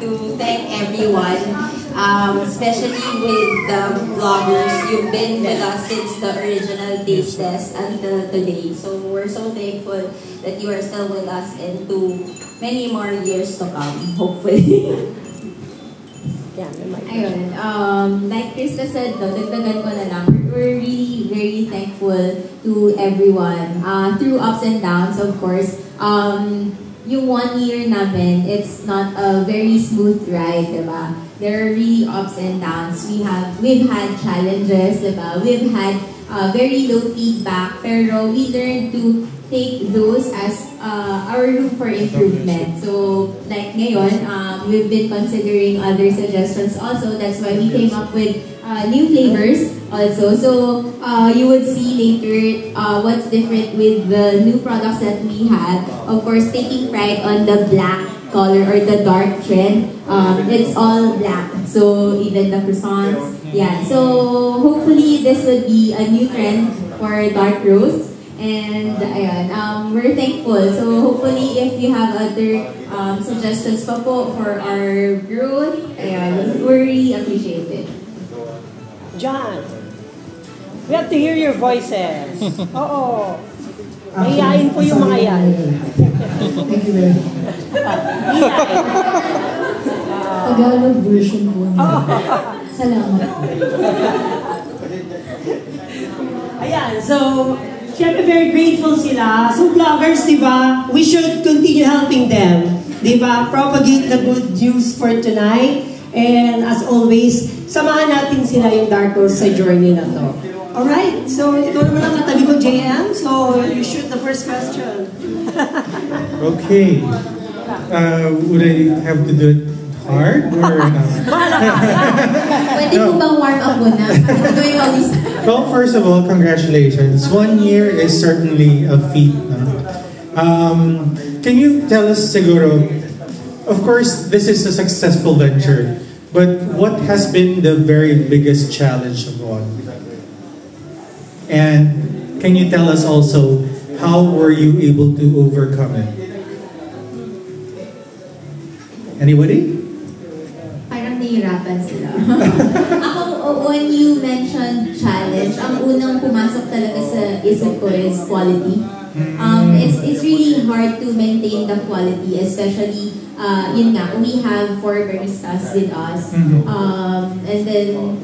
to thank everyone, especially with the vloggers. You've been with us since the original taste test until today. So we're so thankful that you are still with us into many more years to come, hopefully. Ayun, like Krista said, dagdagan ko na lang, we're really very thankful to everyone. Through ups and downs, of course. Yung 1 year namin, it's not a very smooth ride, diba? There are really ups and downs. We've had challenges, diba? We've had very low feedback, pero we learned to take those as our room for improvement. So, like ngayon, we've been considering other suggestions also. That's why we came up with new flavors also. So, you would see later what's different with the new products that we had. Of course, taking pride on the black color or the dark trend. It's all black. So, even the croissants. Yeah. So, hopefully, this would be a new trend for dark roast. And ayan, we're thankful. So hopefully if you have other suggestions pa po for our growth, ayan, we really appreciate it. John, we have to hear your voices. Oo. Mahihain po yung mga yan. Thank you very much. Tagalog version po niya. Salamat. Ayan, so siyempre, very grateful sila. So, vloggers, di ba? We should continue helping them. Di ba? Propagate the good news for tonight. And as always, samahan natin sila yung Dark Roast sa journey na to. Alright? So, ikaw naman ang katabi ko, JM. So, you shoot the first question. Okay. Would I have to do it hard or Pwede po bang warm up muna? Well, first of all, congratulations. 1 year is certainly a feat. Can you tell us, siguro, of course, this is a successful venture, but what has been the very biggest challenge of all? And can you tell us also, how were you able to overcome it? Anybody? Parang nahihirapan sila. Ako, when you mentioned challenge, ang unang pumasok talaga sa isip ko is quality. It's really hard to maintain the quality, especially, yun nga, we have 4 baristas with us. And then,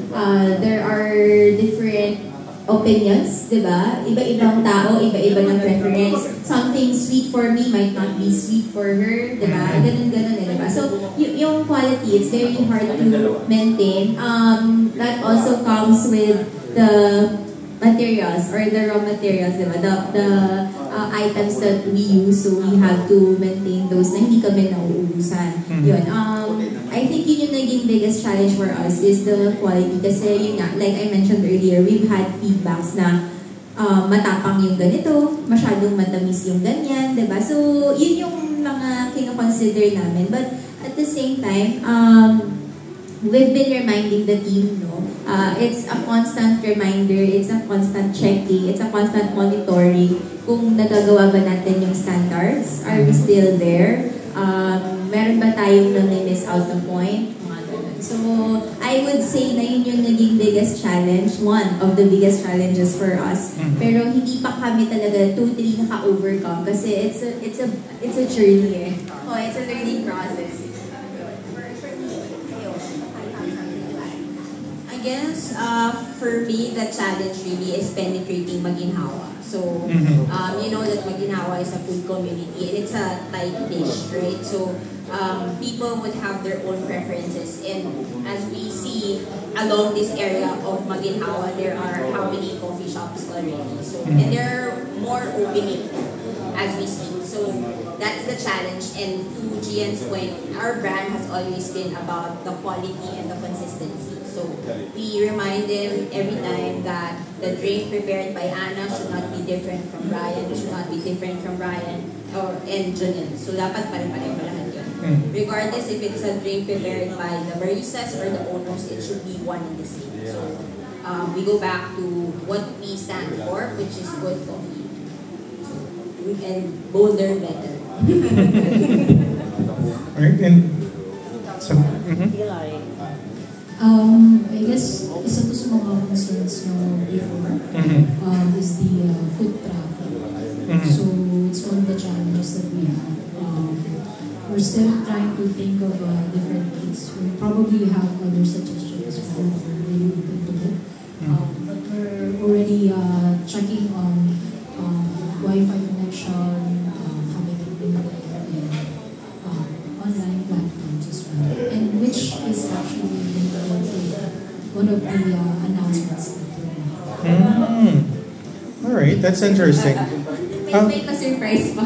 there are different opinions, di ba? Iba-ibang tao, iba-iba ng preference. Something sweet for me might not be sweet for her, di ba? Ganun-ganun, di ba? So, yung quality, it's very hard to maintain. That also comes with the materials or the raw materials, di ba? The items that we use, so we have to maintain those na hindi kami nauubusan. Yun. I think yun yung naging biggest challenge for us is the quality. Kasi yun nga, like I mentioned earlier, we've had feedbacks na matapang yung ganito, masyadong matamis yung ganyan, diba? So, yun yung mga kino-consider namin. But at the same time, we've been reminding the team, no? It's a constant reminder, it's a constant checking, it's a constant monitoring kung nagagawa ba natin yung standards, are we still there? Meron ba tayong nami-miss out na point? Mga ganun. So, I would say na yun yung naging biggest challenge, one of the biggest challenges for us. Pero hindi pa kami talaga totally naka-overcome kasi it's a journey eh. Oh, it's a learning process. I guess, for me, the challenge really is penetrating Maginhawa. So, you know that Maginhawa is a food community and it's a tight dish, right? So, people would have their own preferences, and as we see along this area of Maginhawa, there are how many coffee shops already. So, and there are more opening as we speak. So, that's the challenge. And to Gian's point, our brand has always been about the quality and the consistency. So we remind them every time that the drink prepared by Anna should not be different from Ryan, should not be different from Ryan and Julian. So dapat pare-pareho lahat yun. Regardless if it's a drink prepared by the baristas or the owners, it should be one and the same. So we go back to what we stand for, which is good coffee. And bolder better. Alright, and So, I guess isa to sa mga concerns nyo before is the food traffic. So it's one of the challenges that we have. We're still trying to think of different ways. We probably have other suggestions as well that we're really open to it. But we're already checking on Wi-Fi connection, having it linked and online platforms as well. And which is actually one of the announcements that we have. All right, that's interesting. May pa-surprise pa.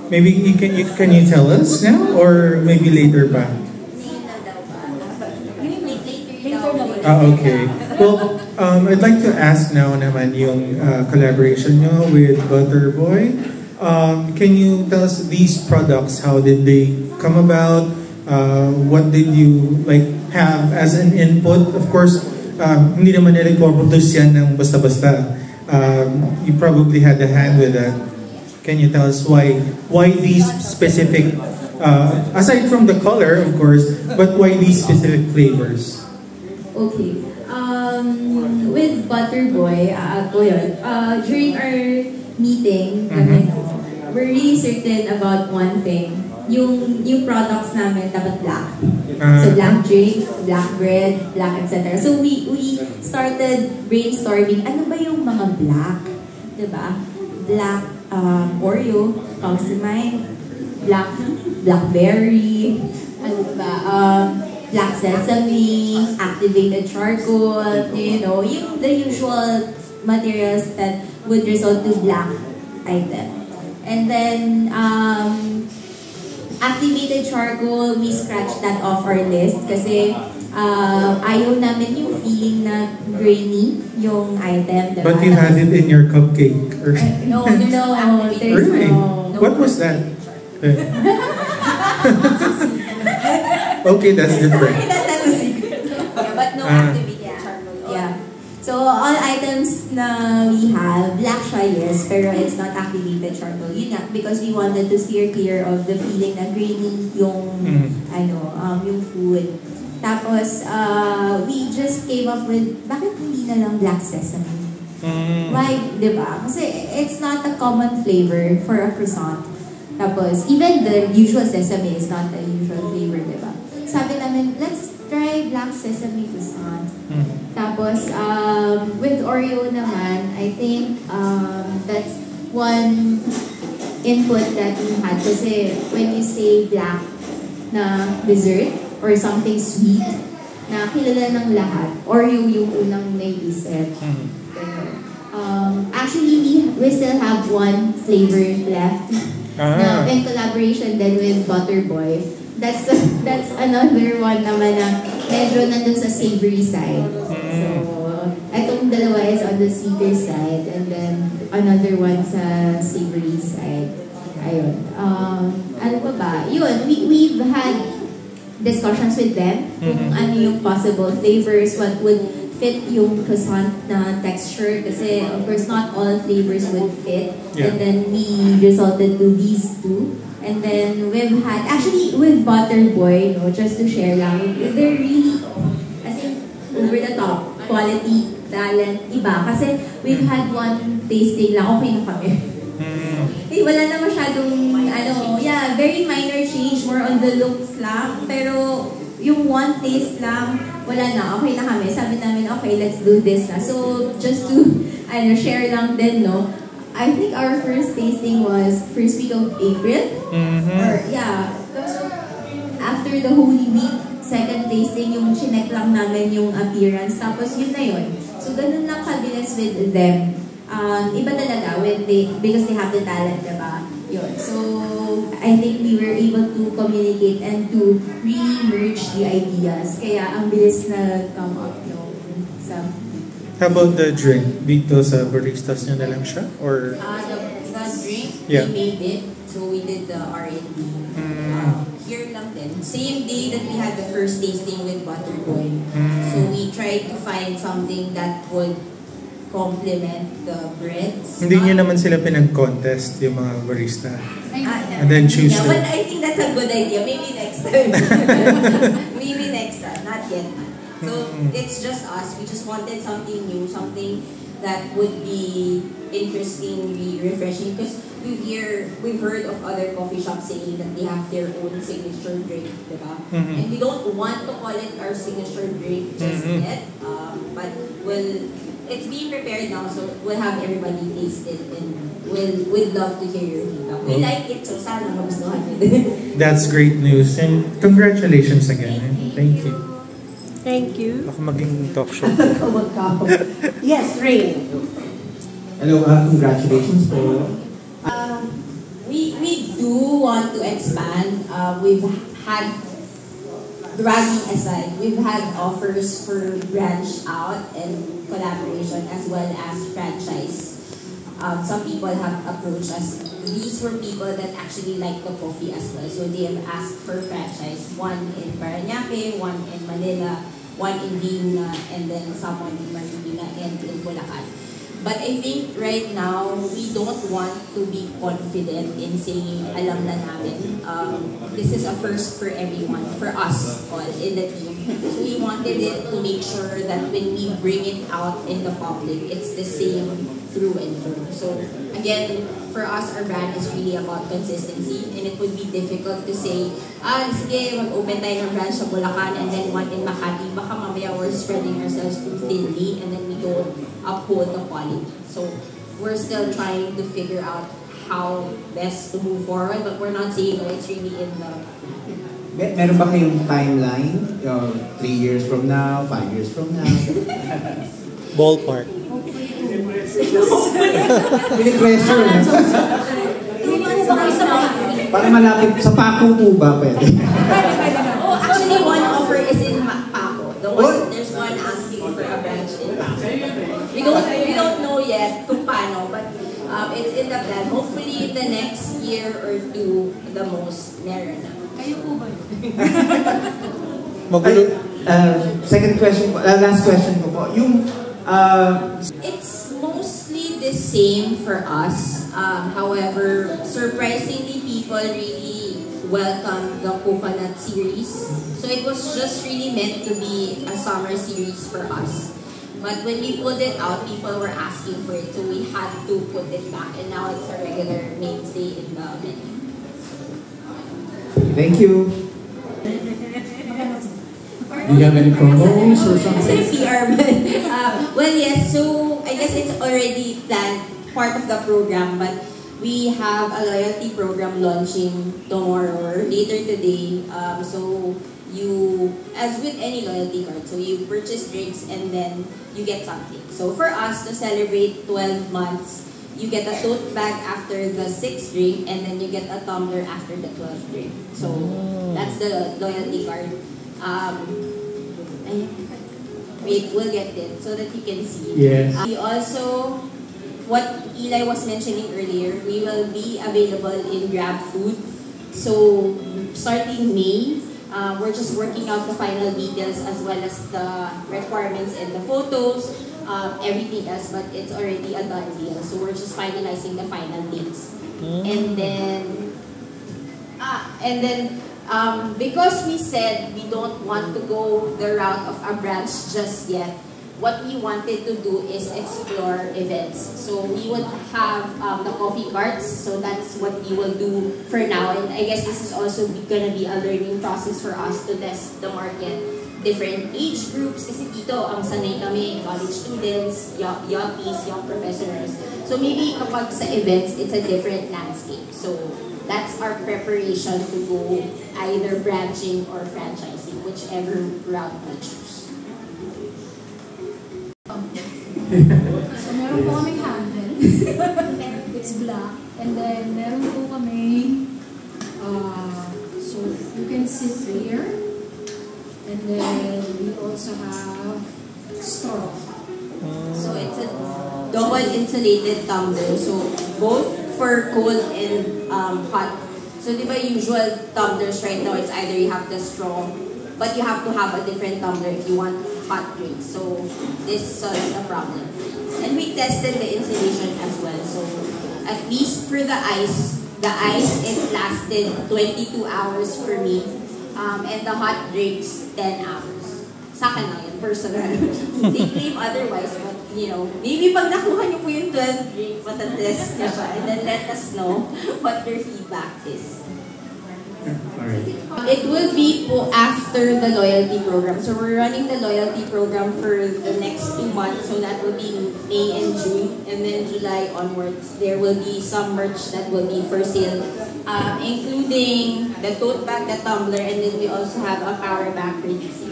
Maybe can you tell us now or maybe later pa? Okay. Well, I'd like to ask now naman yung collaboration nyo with Butterboy. Can you tell us these products, how did they come about? What did you have as an input? Of course, hindi naman nila produce yan ng basta-basta. You probably had a hand with that. Can you tell us why these specific, aside from the color, of course, but why these specific flavors? Okay. With Butterboy, during our meeting, we're really certain about one thing. Yung products namin dapat black. So black drink, black bread, black etc. So we started brainstorming, ano ba yung mga black? Diba? Black Oreo, comes to mind. Blackberry, ano ba? Black sesame, activated charcoal, the usual materials that would result to black item. And then, activated charcoal, we scratched that off our list kasi ayaw namin yung feeling na grainy yung item. Diba? But you had it in your cupcake? Or... No, Really? no. What was that? Okay, that's different. That's a secret. Yeah, but no activated charcoal. Yeah. So, all items na we have, black siya, yes, pero it's not activated charcoal. Yun nga, because we wanted to steer clear of the feeling na grainy yung, yung food. Tapos, we just came up with, bakit hindi na lang black sesame? Why, di ba? Kasi it's not a common flavor for a croissant. Tapos, even the usual sesame is not the usual flavor, di ba? Sabi namin, let's try black sesame croissant. Tapos, with Oreo naman, I think that's one input that we had. Kasi when you say black na dessert or something sweet, na kilala ng lahat, Oreo yung unang naisip. Actually, we still have one flavor left na in collaboration then with Butterboy. That's another one naman na medyo nandun sa savory side. So, itong dalawa is on the sweeter side and then another one sa savory side. Ayun. Ano pa ba? Yun, we've had discussions with them kung ano yung possible flavors, what would fit yung croissant na texture kasi of course not all flavors would fit. Yeah. And then we resulted to these two. And then we've had, actually with Butterboy, just to share lang, they're really, as in, over the top, quality, talent, iba. Kasi we've had one tasting lang, okay na kami. Wala na masyadong, very minor change, more on the looks lang. Pero yung one taste lang, wala na, okay na kami. Sabi namin, okay, let's do this na. So, just to, share lang din, no? I think our first tasting was first week of April. So after the Holy Week, second tasting, yung chinek lang namin yung appearance. Tapos yun na yun. So ganun lang kabilis with them. Iba talaga because they have the talent, diba? Yun. So I think we were able to communicate and to really merge the ideas. Kaya ang bilis na come up yung How about the drink? Dito sa baristas nyo na lang siya? Or? The drink, yeah. We made it. So we did the R&D. Here lang din. Same day that we had the first tasting with Butterboy. So we tried to find something that would complement the breads. Hindi nyo naman sila pinag-contest, yung mga barista. Yeah. And then choose Yeah, them. but I think that's a good idea. Maybe next time. Maybe next time. Not yet. So it's just us. We just wanted something new, something that would be interesting, be refreshing. Because we've heard of other coffee shops saying that they have their own signature drink, diba? And we don't want to call it our signature drink just yet. But it's being prepared now, so we'll have everybody taste it, and we'll love to hear your feedback. We like it, so sana magustuhan nyo. That's great news. And congratulations again. Thank you. Thank you. Baka maging talk show. Yes, Rain. Hello, congratulations po. We do want to expand. We've had, bragging aside, we've had offers for branch out and collaboration as well as franchise. Some people have approached us. These were people that actually like the coffee as well. So they have asked for franchise. One in Parañaque, one in Manila, one in Viuna, and then someone in Marikina and in Bulacan. But I think right now, we don't want to be confident in saying, alam na namin. This is a first for everyone, for us all in the team. So we wanted it to make sure that when we bring it out in the public, it's the same through and through. So again, for us, our brand is really about consistency, and it would be difficult to say, sige, mag-open tayo ng branch sa Bulacan and then one in Makati. Baka mamaya we're spreading ourselves too thinly and then we don't uphold the quality. So we're still trying to figure out how best to move forward, but we're not saying it's really in the... Meron ba kayong timeline? 3 years from now, 5 years from now? Ballpark. Pini-pressure. Para malapit sa Paco po ba pwede? Oh, actually, one offer is in Paco. There's one asking for a branch in Paco. We don't know yet kung paano, but it's in the plan. Hopefully, in the next year or two, the most, meron na. Kayo po ba yun? Magulo. Second question, last question ko po. Yung, It's mostly the same for us. However, surprisingly, people really welcome the coconut series. So it was just really meant to be a summer series for us. But when we pulled it out, people were asking for it, so we had to put it back, and now it's a regular mainstay in the menu. thank you. Do you have any promos or something? PR man. Well, yes, so I guess it's already planned, part of the program, but we have a loyalty program launching tomorrow or later today. So you, as with any loyalty card, so you purchase drinks and then you get something. So for us to celebrate 12 months, you get a tote bag after the 6th drink, and then you get a tumbler after the 12th drink. So that's the loyalty card. Wait, we'll get it so that you can see. Yes. We also, what Eli was mentioning earlier, we will be available in Grab Food. So starting May, we're just working out the final details as well as the requirements and the photos, everything else, but it's already a done deal. So we're just finalizing the final dates. And then, because we said we don't want to go the route of a branch just yet, what we wanted to do is explore events. So we would have the coffee carts, so that's what we will do for now. And I guess this is also going to be a learning process for us to test the market. Different age groups, kasi dito ang sanay kami, college students, yuppies, young professionals. So maybe kapag sa events, it's a different landscape. So that's our preparation to go either branching or franchising, whichever route we choose. So meron po kaming handle. It's black. And then meron po kami, so you can sit here. And then we also have straw. So it's a double insulated tumbler. So both for cold and hot. So di ba usual tumblers right now, it's either you have the straw, but you have to have a different tumbler if you want hot drinks. So this solves the problem. And we tested the insulation as well. So at least for the ice, it lasted 22 hours for me. And the hot drinks, 10 hours. Sa akin lang yun, personal. They claim otherwise, but maybe pag nakuha niyo po yung 12 drink, matatest niya siya, and then let us know what your feedback is. It will be after the loyalty program. So we're running the loyalty program for the next 2 months. So that will be May and June. And then July onwards, there will be some merch that will be for sale, including the tote bag, the tumbler, and then we also have a power bank release.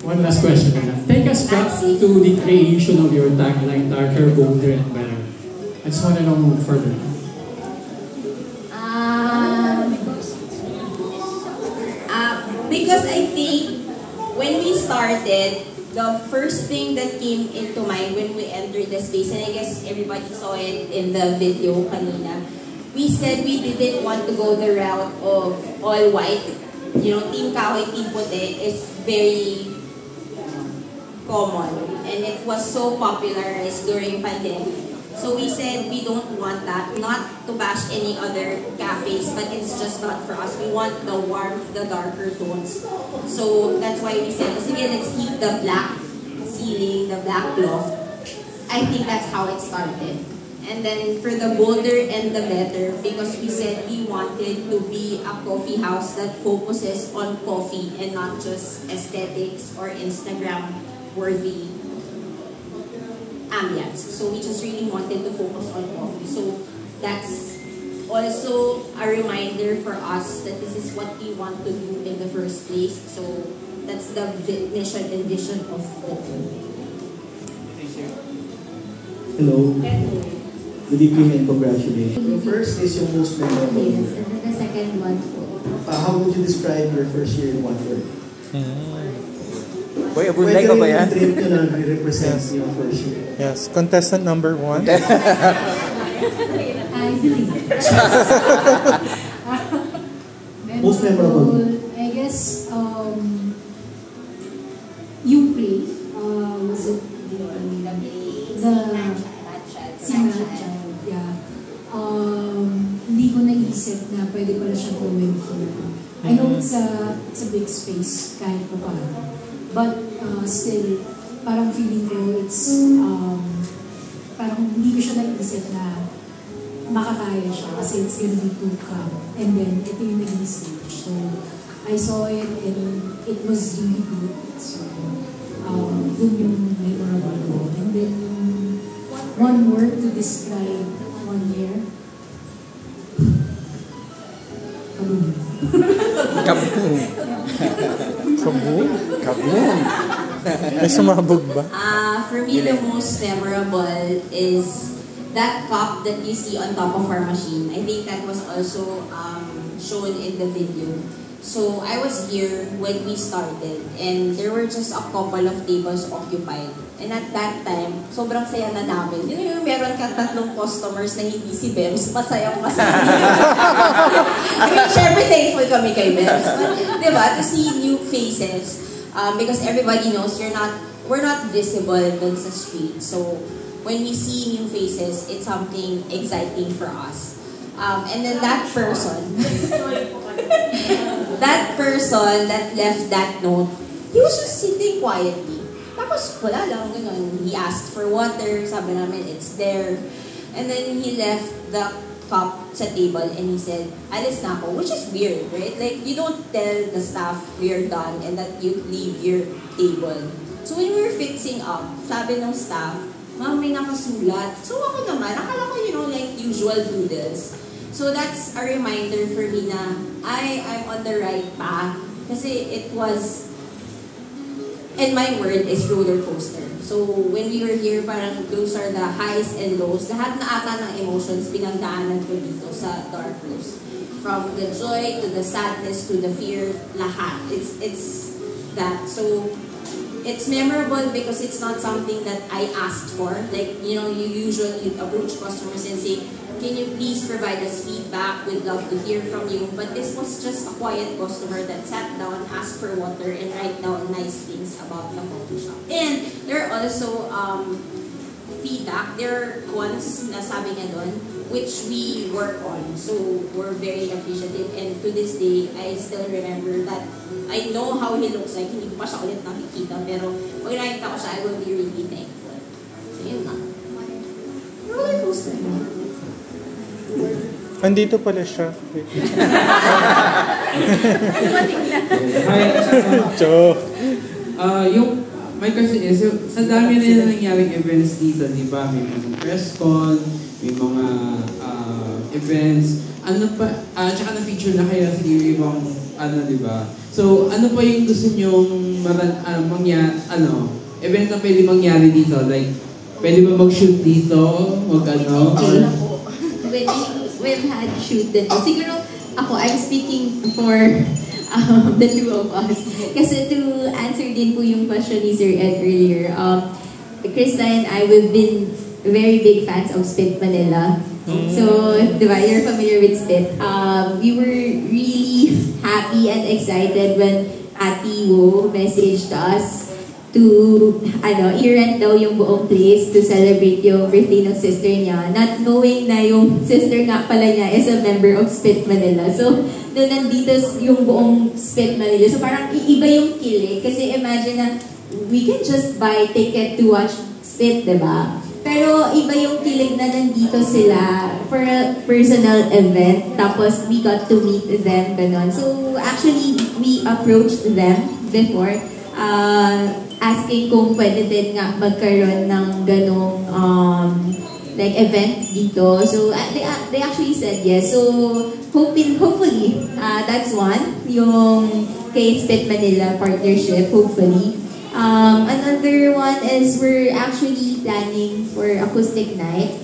One last question. Take us back to the creation of your tagline, darker, bolder, and better. I just want to know further. Because I think when we started, the first thing that came into mind when we entered the space, and I guess everybody saw it in the video kanina, we said we didn't want to go the route of all white. Team Kahoy, Team Puti is very common, and it was so popularized during pandemic. So we said we don't want that, not to bash any other cafes, but it's just not for us. We want the warmth, the darker tones. So that's why we said, sige, let's keep the black ceiling, the black loft. I think that's how it started. And then for the bolder and the better, because we said we wanted to be a coffee house that focuses on coffee and not just aesthetics or Instagram-worthy ambience. So we just really wanted to focus on coffee. So that's also a reminder for us that this is what we want to do in the first place. So that's the mission and vision of the team. Thank you. Hello. Good evening and congratulations. The first is your most memorable. Yes, and then the second one. How would you describe your first year in one word? Boy, abunday ka ba yan? Pwede rin yung trip na represent yung first year. Yes, contestant number 1. I believe. Most memorable. I guess, yung play, was it the Single Child, yeah. Hindi ko naisip na pwede pala siyang gawin here. I know it's a big space kahit pa paano. But still, parang feeling ko it's, parang hindi ko siya naisip na makakaya siya kasi it's gonna be too calm. And then, ito yung naging stage. So, I saw it and it was really good. So, dun yung memorable ko. And then, one word to describe 1 year. Kaboom. Kaboom. Kaboom? Kaboom. May sumabog ba? For me, the most memorable is that cup that you see on top of our machine. I think that was also shown in the video. So I was here when we started and there were just a couple of tables occupied. And at that time, sobrang saya na namin. Yung meron kang 3 customers na hindi si Bems, masayang-masaya. I mean, syempre thankful kami kay Bems. But, diba, to see new faces, because everybody knows we're not visible dun sa street. So when we see new faces, it's something exciting for us. And then that person that left that note, he was just sitting quietly. Tapos wala lang, ganun. He asked for water, sabi namin, it's there. And then he left the cup sa table and he said, alis na ako, which is weird, right? Like, you don't tell the staff we're done and that you leave your table. So when we were fixing up, sabi ng staff, ma'am, may nakasulat. So ako naman, akala ko, like usual doodles. So that's a reminder for me na I'm on the right path. Kasi it was, and my word is roller coaster. So when we were here, parang those are the highs and lows. Lahat na ata ng emotions pinagdaanan ko dito sa Dark Rose. From the joy to the sadness to the fear, lahat. It's that. So it's memorable because it's not something that I asked for. Like, you usually approach customers and say, can you please provide us feedback? We'd love to hear from you. But this was just a quiet customer that sat down, asked for water, and write down nice things about the coffee shop. And there are also feedback, there are ones na sabi niya doon, which we work on. So, we're very appreciative. And to this day, I still remember that I know how he looks like. Hindi ko pa siya ulit nakikita. Pero, pag nakita ko siya, I will be really thankful. So, yun lang. Roller coaster. Andito pala siya. Joke. My question is, sa dami na nangyaring events dito, di ba? May mga press con, may mga events, ano pa, tsaka na-feature na kayo sa ibang, di ba? So, ano pa yung gusto nyong event na pwede mangyari dito? Like, pwede ba mag-shoot dito? We've had shoot dito. Siguro, I'm speaking for the two of us. Kasi to answer din po yung question ni Sir Ed earlier, Krista and I, we've been very big fans of Spit Manila. So, diba, you're familiar with Spit. We were really happy and excited when Ate Wo messaged us to, i-rent daw yung buong place to celebrate yung birthday ng sister niya, not knowing na yung sister nga pala niya is a member of Spit Manila. So, doon nandito yung buong Spit Manila. So, parang iiba yung kilig. Kasi imagine na we can just buy ticket to watch Spit, diba? Pero iba yung kilig na nandito sila for a personal event. Tapos, we got to meet them, ganon. So, actually, we approached them before, asking kung pwede din nga magkaroon ng ganong event dito. So, they actually said yes. So, hopefully, that's one, yung kay Spit Manila partnership, hopefully. Another one is we're actually planning for acoustic night.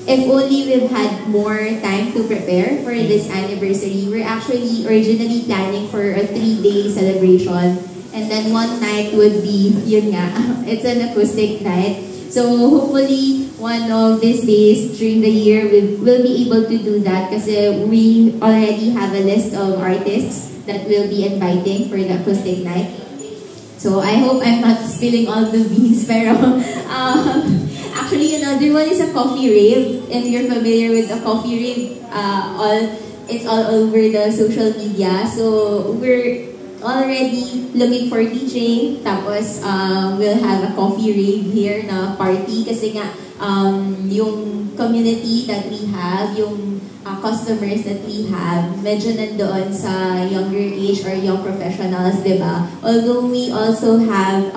If only we've had more time to prepare for this anniversary, we're actually originally planning for a 3-day celebration. And then one night would be, yun nga, it's an acoustic night. So hopefully, one of these days during the year, we'll be able to do that kasi we already have a list of artists that we'll be inviting for the acoustic night. So I hope I'm not spilling all the beans, pero actually another one is a coffee rave. If you're familiar with a coffee rave, it's all over the social media. So we're already looking for DJ, tapos we'll have a coffee rave here na party kasi nga yung community that we have, yung customers that we have, medyo nandoon sa younger age or young professionals, diba? Although we also have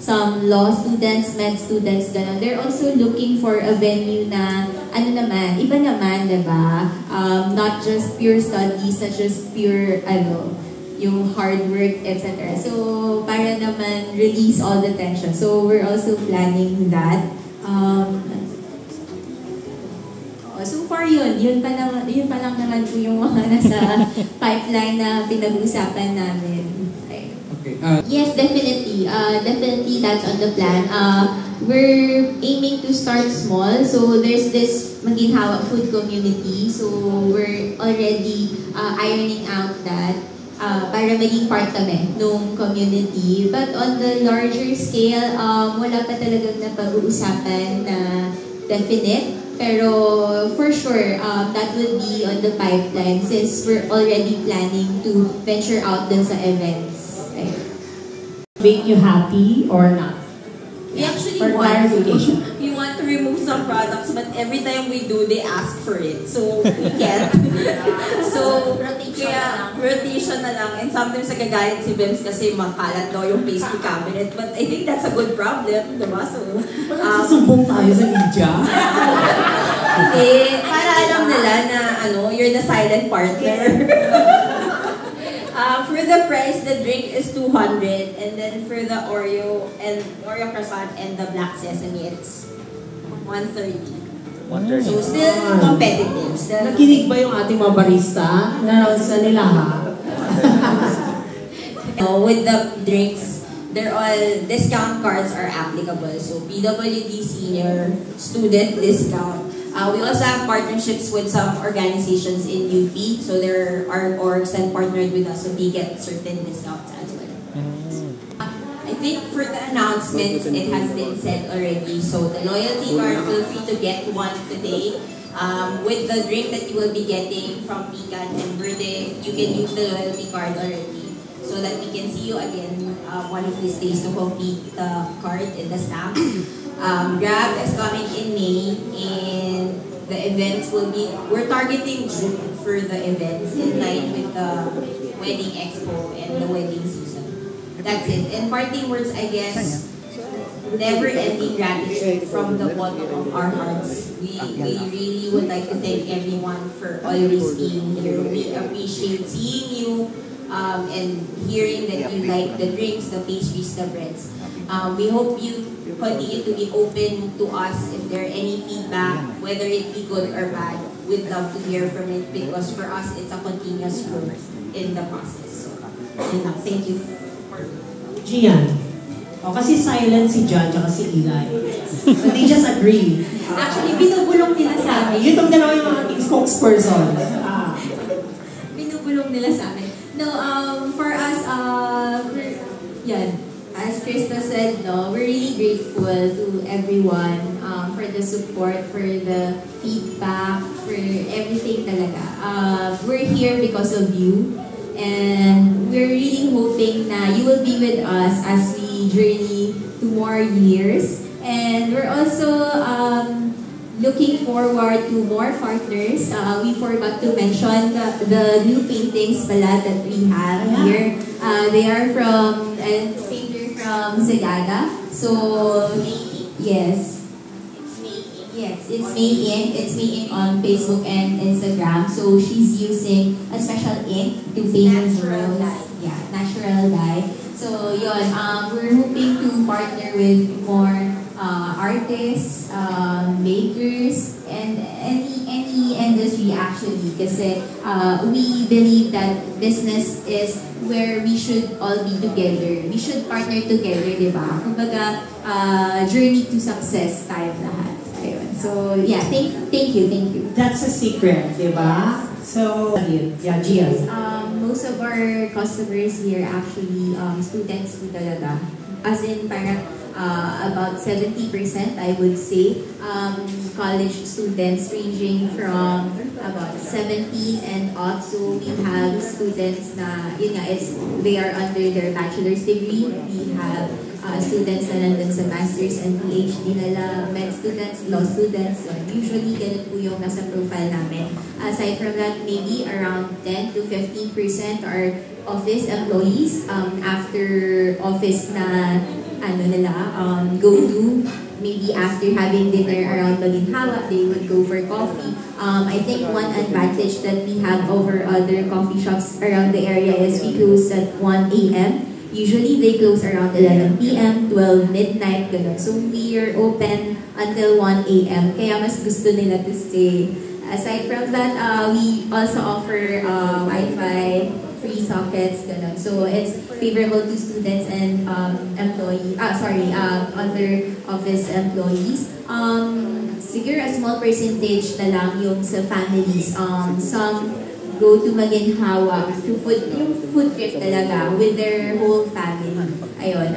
some law students, med students, ganun, they're also looking for a venue na, iba naman, diba? Not just pure studies, not just pure, yung hard work, etc. So, para naman release all the tension. So, we're also planning that. So far yun pa lang naman po yung mga nasa pipeline na pinag-usapan namin. Okay. Yes, definitely. Definitely that's on the plan. We're aiming to start small. So there's this Maginhawa food community. So we're already ironing out that para maging part kami nung community. But on the larger scale, wala pa talagang napag-uusapan na definite. Pero for sure, that will be on the pipeline since we're already planning to venture out dun sa events. Right? Make you happy or not? We actually for clarification. We want to remove some products, but every time we do, they ask for it. So, we can't. So, rotation na lang. And sometimes nagagalit si Bems kasi makalat daw yung pastry cabinet. But I think that's a good problem, diba? So, susumbong tayo sa media. Para alam nila na, you're the silent partner. For the price, the drink is 200, and then for the Oreo croissant and the black sesame, it's 130. So still competitive. Nakinig ba yung ating mga barista? Narasan nila ha? With the drinks, they're all discount cards are applicable. So PWD senior student discount. We also have partnerships with some organizations in UP. So there are orgs and partnered with us, so we get certain discounts as well. I think for the announcements, it has been said already. So the loyalty card, feel free to get one today. With the drink that you will be getting from Pican and Verde, you can use the loyalty card already so that we can see you again one of these days to complete the card and the stamp. Grab is coming in May, and the events will be, we're targeting June for the events in line with the wedding expo and the wedding season. That's it. And parting words, I guess, never-ending gratitude from the bottom of our hearts. We really would like to thank everyone for always being here. We appreciate seeing you and hearing that you like the drinks, the pastries, the breads. We hope you continue to be open to us if there are any feedback, whether it be good or bad. We'd love to hear from it because for us, it's a continuous growth in the process. So, thank you. Gian. O, kasi silent si John at si Eli. So they just agree. Actually, binubulong nila sa amin. Yun ang dalawa yung ating spokesperson. Binubulong nila sa amin. No, for us, as Krista said, no, we're really grateful to everyone for the support, for the feedback, for everything talaga. We're here because of you. And we're really hoping na you will be with us as we journey to more years. And we're also looking forward to more partners. We forgot to mention the new paintings pala that we have here. They are from a painter from Sagada. So, yes. Yes, it's May Ink. It's May Ink on Facebook and Instagram. So she's using a special ink to paint murals. Yeah, natural dye. So yun, we're hoping to partner with more artists, makers, and any industry actually. Kasi we believe that business is where we should all be together. We should partner together, di ba? Kumbaga, journey to success tayo lahat. So yeah, thank you. That's a secret, di ba? So, yeah, Gia. Most of our customers here actually students po talaga. As in parang about 70% I would say college students ranging from about 17 and up. So we have students na yun nga, they are under their bachelor's degree. We have students na nandun sa master's and PhD nila, med students, law students. So usually ganun po yung nasa profile namin. Aside from that, maybe around 10 to 15% are office employees after office na go to, maybe after having dinner around Maginhawa, they would go for coffee. I think one advantage that we have over other coffee shops around the area is we close at 1 a.m. Usually they close around 11 p.m., 12 midnight, ganun. So we are open until 1 a.m. Kaya mas gusto nila to stay. Aside from that, we also offer Wi-Fi, free sockets, ganun. So it's favorable to students and other office employees. Siguro a small percentage na lang yung sa families. Some go to Maginhawa to food trip talaga with their whole family. Ayun.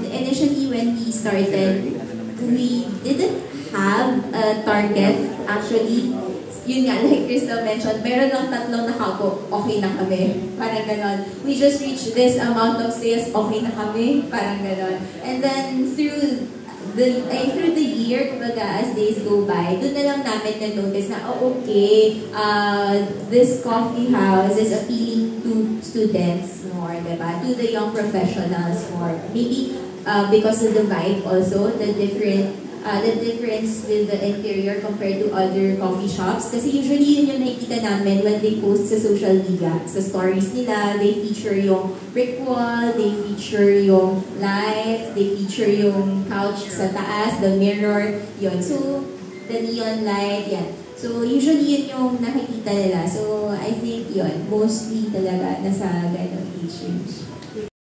Initially when we started, we didn't have a target actually. Yun nga, like Crystal mentioned, meron lang 3 nakako, okay na kami. Parang ganon. We just reached this amount of sales, okay na kami. Parang ganon. And then through the year, kumbaga, as days go by, doon na lang namin na-notice na, this coffee house is appealing to students more, diba? To the young professionals more. Maybe because of the vibe also, the difference with the interior compared to other coffee shops. Kasi usually yun yung nakikita namin when they post sa social media. Sa stories nila, they feature yung brick wall, they feature yung lights, they feature yung couch sa taas, the mirror, yun. So, the neon light, yan. So, usually yun yung nakikita nila. So, I think yun, mostly talaga nasa ganong age range.